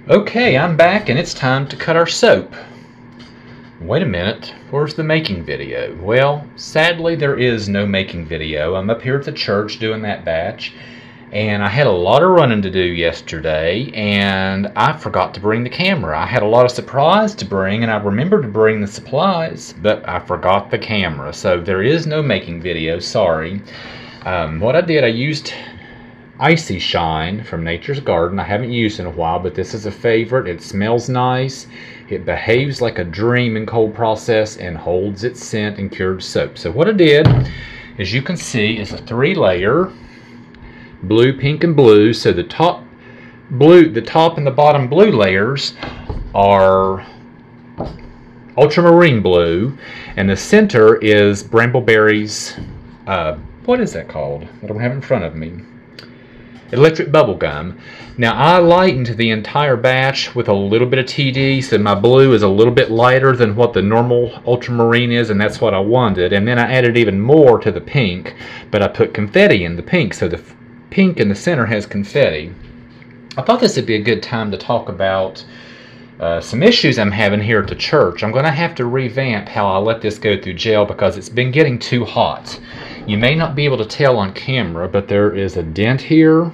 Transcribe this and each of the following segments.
Okay, I'm back and it's time to cut our soap. Wait a minute, where's the making video? Well, sadly there is no making video. I'm up here at the church doing that batch, and I had a lot of running to do yesterday, and I forgot to bring the camera. I had a lot of supplies to bring, and I remembered to bring the supplies, but I forgot the camera, so there is no making video, sorry. What I did, I used Icy Shine from Nature's Garden. I haven't used it in a while, but this is a favorite. It smells nice. It behaves like a dream in cold process and holds its scent in cured soap. So what I did, as you can see, is a 3-layer blue, pink, and blue. So the top and the bottom blue layers are ultramarine blue, and the center is Brambleberry's, what is that called? I don't have it in front of me. Electric bubble gum. Now I lightened the entire batch with a little bit of TD, so my blue is a little bit lighter than what the normal ultramarine is, and that's what I wanted. And then I added even more to the pink, but I put confetti in the pink, so the pink in the center has confetti. I thought this would be a good time to talk about some issues I'm having here at the church. I'm going to have to revamp how I let this go through gel because it's been getting too hot. You may not be able to tell on camera, but there is a dent here.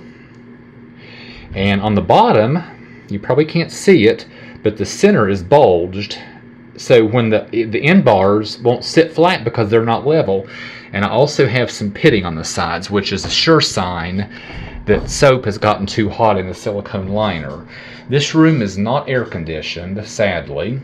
And on the bottom, you probably can't see it, but the center is bulged. So when the end bars won't sit flat because they're not level. And I also have some pitting on the sides, which is a sure sign that soap has gotten too hot in the silicone liner. This room is not air conditioned, sadly.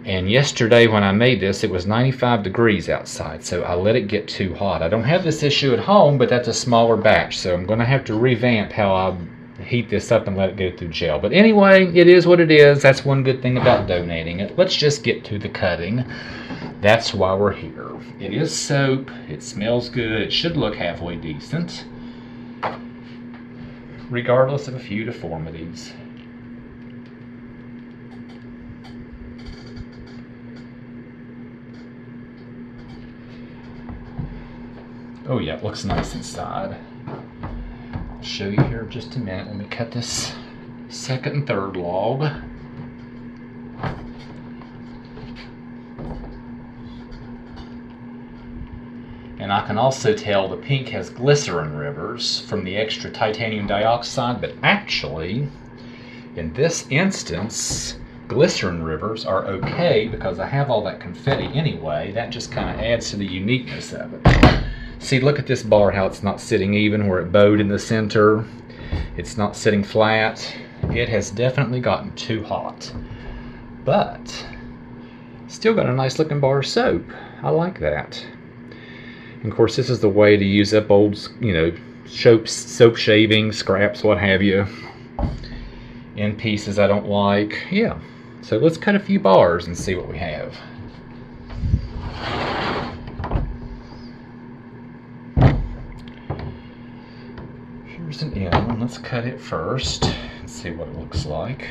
And yesterday when I made this, it was 95 degrees outside, so I let it get too hot. I don't have this issue at home, but that's a smaller batch, so I'm going to have to revamp how I heat this up and let it go through gel. But anyway, it is what it is. That's one good thing about donating it. Let's just get to the cutting. That's why we're here. It is soap. It smells good. It should look halfway decent, regardless of a few deformities. Oh yeah, it looks nice inside. I'll show you here in just a minute when we cut this second and third log. And I can also tell the pink has glycerin rivers from the extra titanium dioxide, but actually, in this instance, glycerin rivers are okay because I have all that confetti anyway. That just kind of adds to the uniqueness of it. See, look at this bar, how it's not sitting even where it bowed in the center. It's not sitting flat. It has definitely gotten too hot. But, still got a nice looking bar of soap. I like that. And of course, this is the way to use up old, soap shavings, scraps, what have you, in pieces I don't like. Yeah, so let's cut a few bars and see what we have. Here's an end. Let's cut it first and see what it looks like.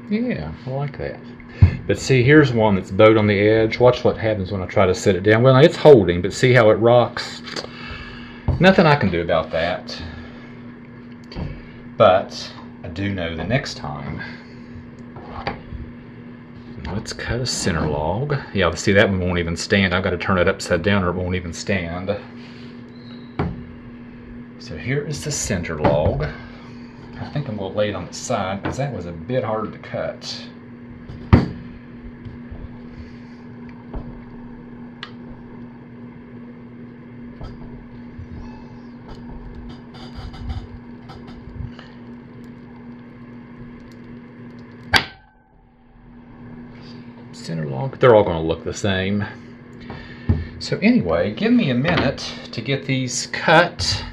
Yeah, I like that. But see, here's one that's bowed on the edge. Watch what happens when I try to set it down. Well, it's holding, but see how it rocks? Nothing I can do about that. But I do know the next time. Let's cut a center log. Yeah, see, that one won't even stand. I've got to turn it upside down or it won't even stand. So here is the center log. I think I'm going to lay it on the side because that was a bit hard to cut. Center log, they're all going to look the same. So anyway, give me a minute to get these cut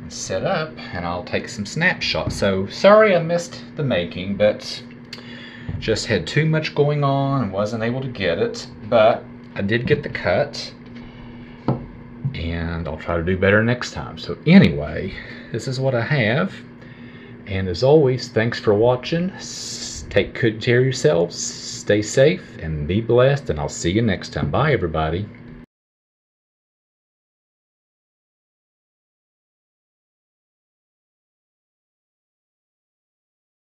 and set up, and I'll take some snapshots. So sorry I missed the making, but just had too much going on and wasn't able to get it. But I did get the cut, and I'll try to do better next time. So anyway, this is what I have. And as always, thanks for watching. Take good care of yourselves, stay safe, and be blessed. And I'll see you next time. Bye, everybody.